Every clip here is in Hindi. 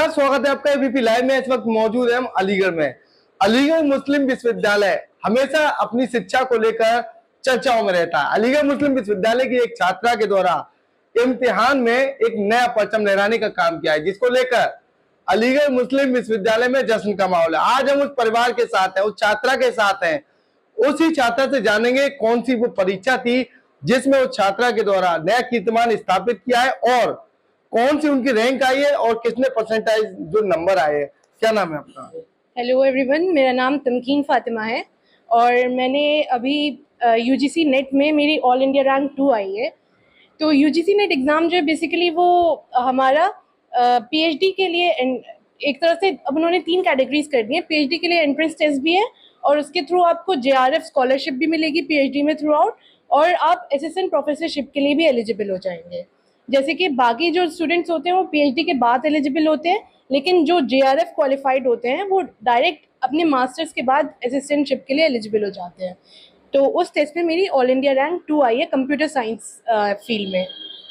स्वागत है आपका एबीपी लाइव में। इस वक्त मौजूद है हम अलीगढ़ में। अलीगढ़ मुस्लिम विश्वविद्यालय हमेशा अपनी शिक्षा को लेकर चर्चाओं में रहता है। अलीगढ़ मुस्लिम विश्वविद्यालय की एक छात्रा के द्वारा इम्तिहान में एक नया परचम लहराने का काम किया है, जिसको लेकर अलीगढ़ मुस्लिम विश्वविद्यालय में जश्न का माहौल है। आज हम उस परिवार के साथ हैं, उस छात्रा के साथ हैं। उसी छात्रा से जानेंगे कौन सी वो परीक्षा थी जिसमें उस छात्रा के द्वारा नया कीर्तिमान स्थापित किया है और कौन सी उनकी रैंक आई है और कितने परसेंटाइज जो नंबर आए हैं। क्या नाम है आपका? हेलो एवरीवन, मेरा नाम तमकीन फातिमा है और मैंने अभी यूजीसी नेट में मेरी ऑल इंडिया रैंक 2 आई है। तो यूजीसी नेट एग्ज़ाम जो है बेसिकली वो हमारा पीएचडी के लिए एक तरह से अब उन्होंने 3 कैटेगरीज कर दी हैं। पीएचडी के लिए एंट्रेंस टेस्ट भी है और उसके थ्रू आपको जेआरएफ स्कॉलरशिप भी मिलेगी पीएचडी में थ्रू आउट, और आप असिस्टेंट प्रोफेसरशिप के लिए भी एलिजिबल हो जाएंगे। जैसे कि बाकी जो स्टूडेंट्स होते हैं वो पीएचडी के बाद एलिजिबल होते हैं, लेकिन जो जेआरएफ क्वालिफाइड होते हैं वो डायरेक्ट अपने मास्टर्स के बाद असिस्टेंटशिप के लिए एलिजिबल हो जाते हैं। तो उस टेस्ट में मेरी ऑल इंडिया रैंक 2 आई है कंप्यूटर साइंस फील्ड में।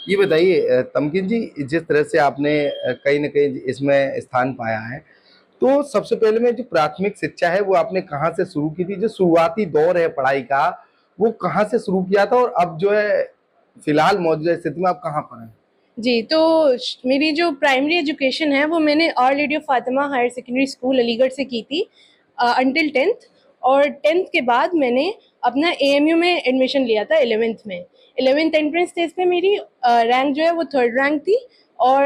ये बताइए तमकीन जी, जिस तरह से आपने कहीं ना कहीं इसमें स्थान पाया है, तो सबसे पहले में जो प्राथमिक शिक्षा है वो आपने कहाँ से शुरू की थी? जो शुरुआती दौर है पढ़ाई का वो कहाँ से शुरू किया था और अब जो है फिलहाल मौजूदा स्थिति में आप कहाँ पर हैं? जी, तो मेरी जो प्राइमरी एजुकेशन है वो मैंने our lady of Fatima higher secondary school Aligarh से की थी अंटिल 10th, और 10th के बाद मैंने अपना एएमयू में एडमिशन लिया था 11th में। 11th एंट्रेंस टेस्ट में मेरी रैंक जो है वो 3rd रैंक थी, और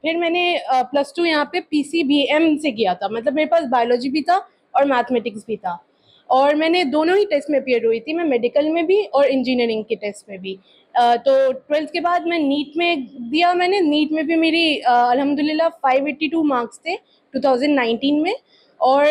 फिर मैंने +2 यहाँ पे पीसीबीएम से किया था। मतलब मेरे पास बायोलॉजी भी था और मैथमेटिक्स भी था, और मैंने दोनों ही टेस्ट में अपीयर हुई थी, मैं मेडिकल में भी और इंजीनियरिंग के टेस्ट में भी। तो 12th के बाद मैं नीट में दिया। मैंने नीट में भी मेरी अल्हम्दुलिल्लाह 582 मार्क्स थे 2019 में, और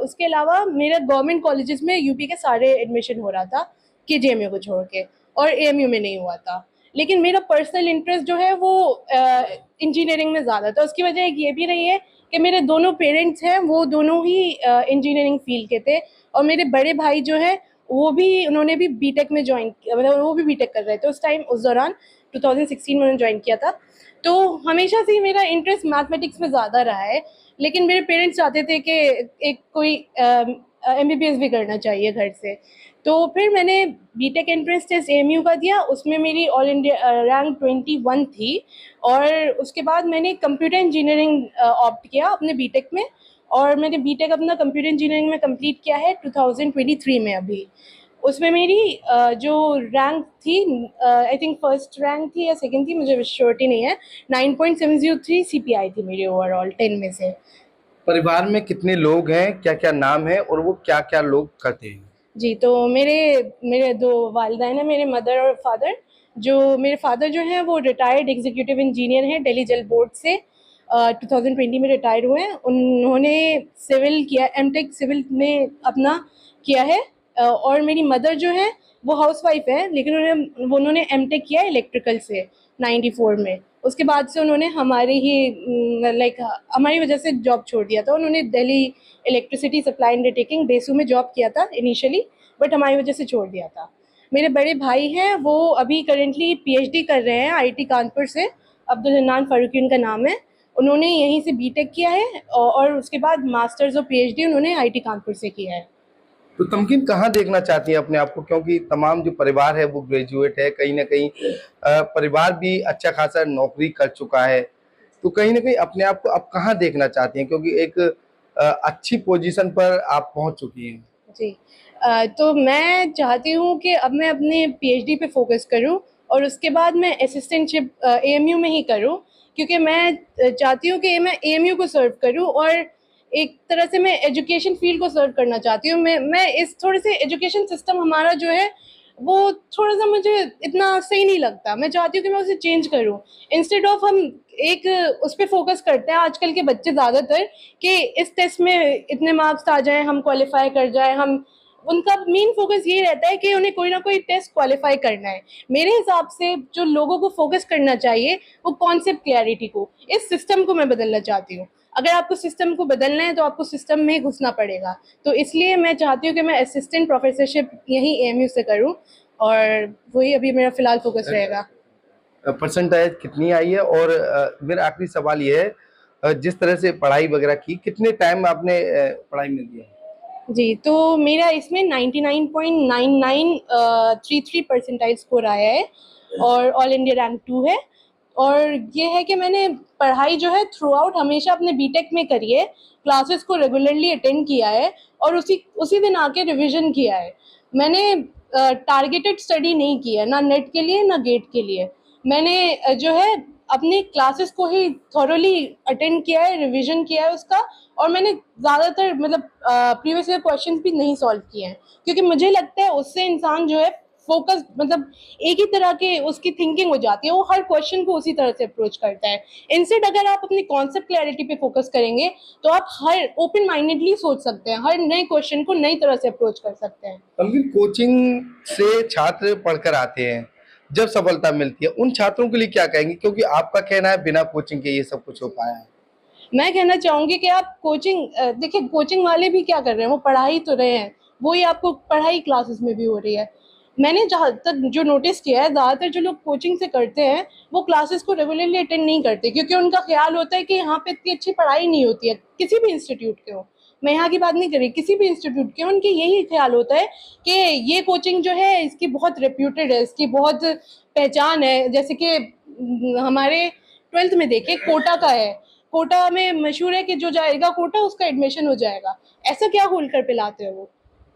उसके अलावा मेरा गवर्नमेंट कॉलेजेस में यूपी के सारे एडमिशन हो रहा था केजेएमयू को छोड़ के, और एएमयू में नहीं हुआ था। लेकिन मेरा पर्सनल इंटरेस्ट जो है वो इंजीनियरिंग में ज़्यादा था। उसकी वजह एक ये भी रही है कि मेरे दोनों पेरेंट्स हैं वो दोनों ही इंजीनियरिंग फील्ड के थे, और मेरे बड़े भाई जो है वो भी उन्होंने भी बीटेक में ज्वाइन किया, मतलब वो भी बीटेक कर रहे थे उस दौरान 2016 में उन्होंने ज्वाइन किया था। तो हमेशा से ही मेरा इंटरेस्ट मैथमेटिक्स में ज़्यादा रहा है, लेकिन मेरे पेरेंट्स चाहते थे कि एक कोई एमबीबीएस भी करना चाहिए घर से। तो फिर मैंने बीटेक एंट्रेंस टेस्ट एएमयू का दिया, उसमें मेरी ऑल इंडिया रैंक 21 थी, और उसके बाद मैंने कंप्यूटर इंजीनियरिंग ऑप्ट किया अपने बीटेक में, और मैंने बीटेक अपना कंप्यूटर इंजीनियरिंग में कंप्लीट किया है 2023 में। अभी उसमें मेरी जो रैंक थी आई थिंक फर्स्ट रैंक थी या सेकंड थी, मुझे श्योरिटी नहीं है, 9.703 सीपीआई थी मेरी ओवरऑल 10 में से। परिवार में कितने लोग हैं, क्या क्या नाम है और वो क्या क्या लोग करते हैं? जी, तो मेरे 2 वालिदैन हैं, मेरे मदर और फादर। जो मेरे फादर जो हैं वो रिटायर्ड एग्जीक्यूटिव इंजीनियर हैं दिल्ली जल बोर्ड से, 2020 में रिटायर हुए हैं। उन्होंने सिविल किया, एमटेक सिविल में अपना किया है, और मेरी मदर जो है वो हाउसवाइफ है, लेकिन उन्होंने एमटेक किया है इलेक्ट्रिकल से 94 में। उसके बाद से उन्होंने हमारी वजह से जॉब छोड़ दिया था। उन्होंने दिल्ली इलेक्ट्रिसिटी सप्लाई अंडरटेकिंग देसू में जॉब किया था इनिशियली, बट हमारी वजह से छोड़ दिया था। मेरे बड़े भाई हैं, वो अभी करेंटली पीएचडी कर रहे हैं आईटी कानपुर से, अब्दुल हन्नान फारूकी उनका नाम है। उन्होंने यहीं से बीटेक किया है और उसके बाद मास्टर्स और पीएचडी उन्होंने आईटी कानपुर से किया है। तो तमकीन कहाँ देखना चाहती हैं अपने आप को, क्योंकि तमाम जो परिवार है वो ग्रेजुएट है, कहीं ना कहीं परिवार भी अच्छा खासा नौकरी कर चुका है, तो कहीं ना कहीं अपने आप को अब कहाँ देखना चाहती हैं, क्योंकि एक अच्छी पोजीशन पर आप पहुंच चुकी हैं? जी, तो मैं चाहती हूँ कि अब मैं अपने पीएचडी पे फोकस करूँ, और उसके बाद मैं असिस्टेंटशिप एएमयू में ही करूँ, क्योंकि मैं चाहती हूँ कि मैं एएमयू को सर्व करूँ, और एक तरह से मैं एजुकेशन फील्ड को सर्व करना चाहती हूँ। मैं इस थोड़े से एजुकेशन सिस्टम हमारा जो है वो थोड़ा सा मुझे इतना सही नहीं लगता। मैं चाहती हूँ कि मैं उसे चेंज करूँ। इंस्टेड ऑफ हम एक उस पर फोकस करते हैं आजकल के बच्चे ज़्यादातर कि इस टेस्ट में इतने मार्क्स आ जाएं, हम क्वालिफाई कर जाएं, हम उनका मेन फोकस ये रहता है कि उन्हें कोई ना कोई टेस्ट क्वालिफाई करना है। मेरे हिसाब से जो लोगों को फोकस करना चाहिए वो कॉन्सेप्ट क्लैरिटी को, इस सिस्टम को मैं बदलना चाहती हूँ। अगर आपको सिस्टम को बदलना है तो आपको सिस्टम में घुसना पड़ेगा। तो इसलिए मैं चाहती हूँ कि मैं असिस्टेंट प्रोफेसरशिप यहीं एएमयू से करूँ, और वही अभी मेरा फिलहाल फोकस रहेगा। परसेंटेज कितनी आई है? और मेरा आखिरी सवाल ये है, जिस तरह से पढ़ाई वगैरह की, कितने टाइम आपने पढ़ाई में दिया? जी, तो मेरा इसमें 99.9933 परसेंटाइल स्कोर आया है और ऑल इंडिया रैंक 2 है। और ये है कि मैंने पढ़ाई जो है थ्रू आउट हमेशा अपने बीटेक में करी है, क्लासेस को रेगुलरली अटेंड किया है और उसी उसी दिन आके रिवीजन किया है। मैंने टारगेटेड स्टडी नहीं की है, ना नेट के लिए ना गेट के लिए। मैंने जो है अपनी क्लासेस को ही थॉरोली अटेंड किया है, रिवीजन किया है उसका। और मैंने ज़्यादातर मतलब प्रीवियस ईयर क्वेश्चंस भी नहीं सॉल्व किए हैं, क्योंकि मुझे लगता है उससे इंसान जो है फोकस मतलब एक ही तरह के उसकी थिंकिंग हो जाती है, वो हर क्वेश्चन को उसी तरह से अप्रोच करता है। इंस्टेड अगर आप अपनी कॉन्सेप्ट क्लैरिटी पे फोकस करेंगे तो आप हर ओपन माइंडेडली सोच सकते हैं, हर नए क्वेश्चन को नई तरह से अप्रोच कर सकते हैं। तमकीन, कोचिंग से छात्र पढ़कर आते हैं, जब सफलता मिलती है उन छात्रों के लिए क्या कहेंगे, क्योंकि आपका कहना है बिना कोचिंग के ये सब कुछ हो पाया है? मैं कहना चाहूंगी कि आप कोचिंग देखिए, कोचिंग वाले भी क्या कर रहे हैं, वो पढ़ाई तो रहे हैं, वही आपको पढ़ाई क्लासेस में भी हो रही है। मैंने जहाँ तक जो नोटिस किया है, ज़्यादातर जो लोग कोचिंग से करते हैं वो क्लासेस को रेगुलरली अटेंड नहीं करते, क्योंकि उनका ख्याल होता है कि यहाँ पे इतनी अच्छी पढ़ाई नहीं होती है। किसी भी इंस्टीट्यूट के हो, मैं यहाँ की बात नहीं कर रही, किसी भी इंस्टीट्यूट के, उनके यही ख्याल होता है कि ये कोचिंग जो है इसकी बहुत रेप्यूटेड है, इसकी बहुत पहचान है। जैसे कि हमारे 12th में देखे कोटा का है, कोटा में मशहूर है कि जो जाएगा कोटा उसका एडमिशन हो जाएगा। ऐसा क्या खोल कर पिलाते हो? वो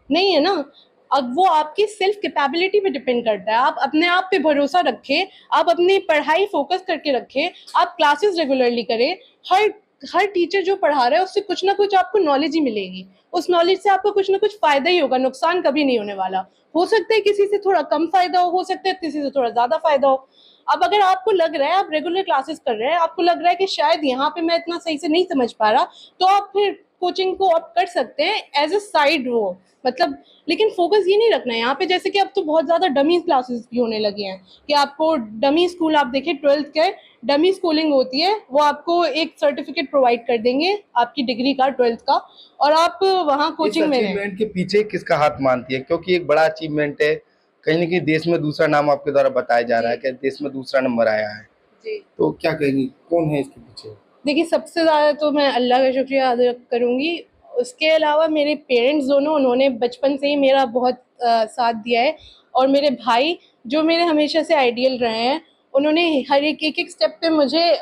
नहीं है ना। अब वो आपकी सेल्फ कैपेबिलिटी पे डिपेंड करता है। आप अपने आप पे भरोसा रखें, आप अपनी पढ़ाई फोकस करके रखें, आप क्लासेस रेगुलरली करें। हर हर टीचर जो पढ़ा रहा है उससे कुछ ना कुछ आपको नॉलेज ही मिलेगी। उस नॉलेज से आपको कुछ ना कुछ फायदा ही होगा, नुकसान कभी नहीं होने वाला। हो सकता है किसी से थोड़ा कम फायदा हो सकता है किसी से थोड़ा ज्यादा फायदा हो। अब अगर आपको लग रहा है आप रेगुलर क्लासेस कर रहे हैं, आपको लग रहा है कि शायद यहाँ पे मैं इतना सही से नहीं समझ पा रहा, तो आप फिर कोचिंग को ऑप्ट कर सकते हैं एज अ साइड वो, मतलब। लेकिन फोकस ये नहीं रखना है यहाँ पे। जैसे कि अब तो बहुत ज़्यादा डमी क्लासेस भी होने लगी हैं कि आपको डमी स्कूल, आप देखिए 12th के डमी स्कूलिंग होती है, वो आपको एक सर्टिफिकेट प्रोवाइड कर देंगे आपकी डिग्री का 12th का, और आप वहाँ इस कोचिंग में रहें। अचीवमेंट के पीछे किसका हाथ मानती है, क्योंकि एक बड़ा अचीवमेंट है, कहीं ना कहीं देश में दूसरा नाम आपके द्वारा बताया जा रहा है कि देश में दूसरा नंबर आया है, जी, तो क्या कहेंगी कौन है इसके पीछे? देखिए, सबसे ज़्यादा तो मैं अल्लाह का शुक्रिया अदा करूँगी। उसके अलावा मेरे पेरेंट्स दोनों, उन्होंने बचपन से ही मेरा बहुत साथ दिया है। और मेरे भाई जो मेरे हमेशा से आइडियल रहे हैं, उन्होंने हर एक स्टेप पे मुझे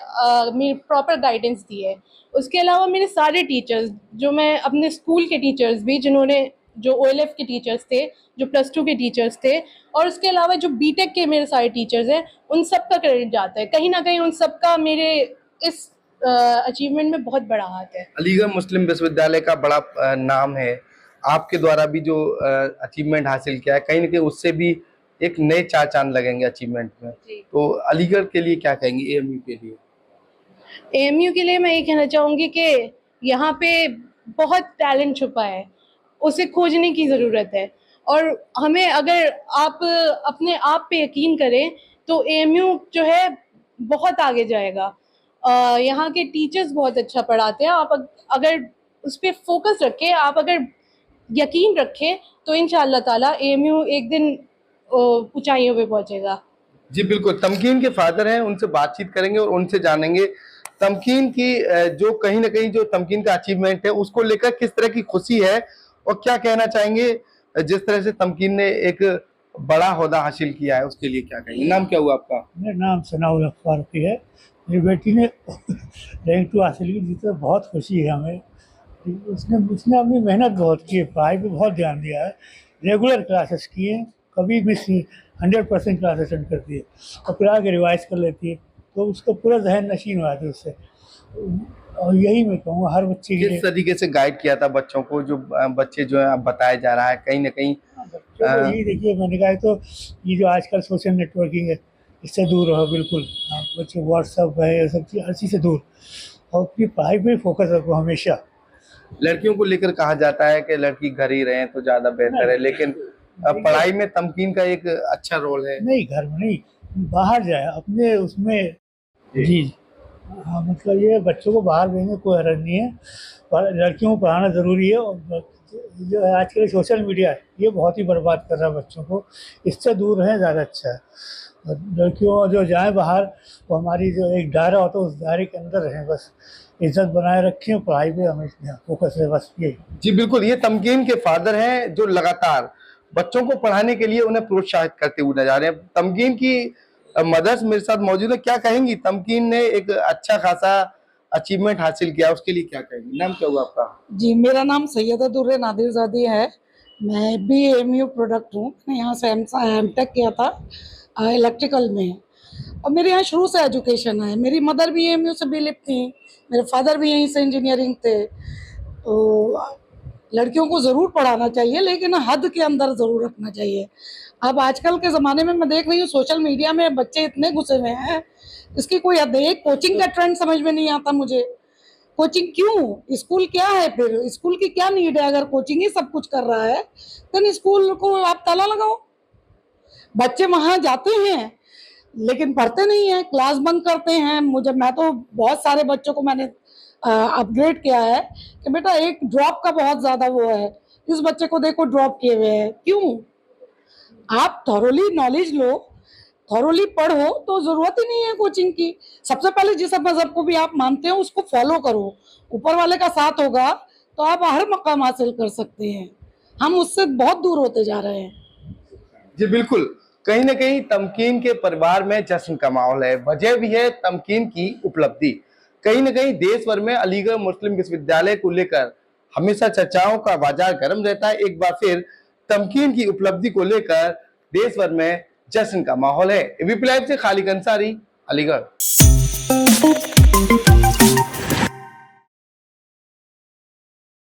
मेरी प्रॉपर गाइडेंस दी है। उसके अलावा मेरे सारे टीचर्स, जो मैं अपने स्कूल के टीचर्स भी, जिन्होंने जो OLF के टीचर्स थे, जो +2 के टीचर्स थे, और उसके अलावा जो बीटेक के मेरे सारे टीचर्स हैं, उन सब का क्रेडिट जाता है। कहीं ना कहीं उन सब का मेरे इस अचीवमेंट में बहुत बड़ा हाथ है। अलीगढ़ मुस्लिम विश्वविद्यालय का बड़ा नाम है, आपके द्वारा भी जो अचीवमेंट हासिल किया है, कहीं ना कहीं उससे भी एक नए चार चांद लगेंगे अचीवमेंट में। जी। तो अलीगढ़ के लिए क्या कहेंगे, AMU के लिए? AMU के लिए मैं ये कहना चाहूँगी कि यहाँ पे बहुत टैलेंट छुपा है, उसे खोजने की ज़रूरत है। और हमें, अगर आप अपने आप पे यकीन करें तो AMU जो है बहुत आगे जाएगा। यहाँ के टीचर्स बहुत अच्छा पढ़ाते हैं। आप अगर उस पर फोकस रखें, आप अगर यकीन रखें, तो इंशाअल्लाह ताला AMU एक दिन ऊंचाइयों पे पहुंचेगा। जी बिल्कुल, तमकीन के फादर हैं, उनसे बातचीत करेंगे और उनसे जानेंगे तमकीन की जो कहीं ना कहीं जो तमकीन का अचीवमेंट है उसको लेकर किस तरह की खुशी है और क्या कहना चाहेंगे। जिस तरह से तमकीन ने एक बड़ा ओहदा हासिल किया है उसके लिए क्या कहेंगे। नाम क्या हुआ आपका? मेरा नाम सनाउल फारूकी है। मेरी बेटी ने रैंक 2 हासिल की, जिससे बहुत खुशी है हमें। उसने उसने अपनी मेहनत बहुत की है, पढ़ाई पे बहुत ध्यान दिया है, रेगुलर क्लासेस किए हैं, कभी मिस नहीं, 100% क्लास अटेंड करती है और फिर आगे रिवाइज कर लेती है, तो उसका पूरा जहन नशीन हुआ था उससे। और यही मैं कहूँगा हर बच्चे के किस लिए। तरीके से गाइड किया था बच्चों को, जो बच्चे जो है अब बताया जा रहा है कहीं ना कहीं बच्चों को यही देखिए, मैंने कहा तो ये जो आजकल सोशल नेटवर्किंग है, इससे दूर रहो बिल्कुल। हाँ, बच्चे व्हाट्सअप है, ये सब चीज़, हर चीज़ से दूर, और अपनी पढ़ाई पे फोकस रखो हमेशा। लड़कियों को लेकर कहा जाता है कि लड़की घर ही रहे तो ज्यादा बेहतर है, लेकिन पढ़ाई में तमकीन का एक अच्छा रोल है। नहीं, घर में नहीं, बाहर जाए अपने उसमें। जी, हाँ, मतलब ये बच्चों को बाहर भेजने कोई हर्ज नहीं है, पर लड़कियों को पढ़ाना ज़रूरी है। और जो है आजकल सोशल मीडिया है, ये बहुत ही बर्बाद कर रहा है बच्चों को, इससे दूर रहें ज़्यादा अच्छा है। और लड़कियों जो जाएँ बाहर, वो हमारी जो एक दायरा होता है उस दायरे के अंदर रहें बस, इज्जत बनाए रखें, पढ़ाई पे हमें फोकस है, बस ये। जी बिल्कुल, ये तमकीन के फादर हैं जो लगातार बच्चों को पढ़ाने के लिए उन्हें प्रोत्साहित करते हुए नजर आ रहे हैं। तमकीन की मदर्स मेरे साथ मौजूद है। क्या कहेंगी, तमकीन ने एक अच्छा खासा अचीवमेंट हासिल किया, उसके लिए क्या कहेंगी? नाम क्या हुआ आपका? जी, मेरा नाम सैयदा दुर्रे नादिरज़ादी है। मैं भी एएमयू प्रोडक्ट हूँ। मैंने यहाँ से एमटेक किया था इलेक्ट्रिकल में, और मेरे यहाँ शुरू से एजुकेशन है। मेरी मदर भी एएमयू से बिलीव थी, मेरे फादर भी यहीं से इंजीनियरिंग थे। तो लड़कियों को ज़रूर पढ़ाना चाहिए, लेकिन हद के अंदर ज़रूर रखना चाहिए। अब आजकल के ज़माने में मैं देख रही हूँ सोशल मीडिया में बच्चे इतने घुसे हुए हैं, इसकी कोई हद नहीं। कोचिंग का ट्रेंड समझ में नहीं आता मुझे। कोचिंग क्यों? स्कूल क्या है फिर? स्कूल की क्या नीड है? अगर कोचिंग ही सब कुछ कर रहा है तो स्कूल को आप ताला लगाओ। बच्चे वहाँ जाते हैं लेकिन पढ़ते नहीं हैं, क्लास बंक करते हैं। मैं तो बहुत सारे बच्चों को मैंने अपग्रेड किया है कि बेटा एक ड्रॉप का बहुत ज़्यादा वो है, इस बच्चे को देखो ड्रॉप किए हुए हैं। क्यों? आप थॉरोली नॉलेज लो, थॉरोली पढ़ो, तो ज़रूरत ही नहीं है कोचिंग की। सबसे पहले जिस मज़हब को भी आप मानते हो उसको फॉलो करो, ऊपर वाले का साथ होगा तो आप हर मकाम हासिल कर सकते हैं। हम उससे बहुत दूर होते जा रहे हैं। जी बिल्कुल, कहीं ना कहीं तमकीन के परिवार में जश्न का माहौल है। वजह भी है तमकीन की उपलब्धि। कहीं ना कहीं देश भर में अलीगढ़ मुस्लिम विश्वविद्यालय को लेकर हमेशा चर्चाओं का बाजार गर्म रहता है। एक बार फिर तमकीन की उपलब्धि को लेकर देश भर में जश्न का माहौल है। एबीपी लाइव से खालिद अंसारी, अलीगढ़।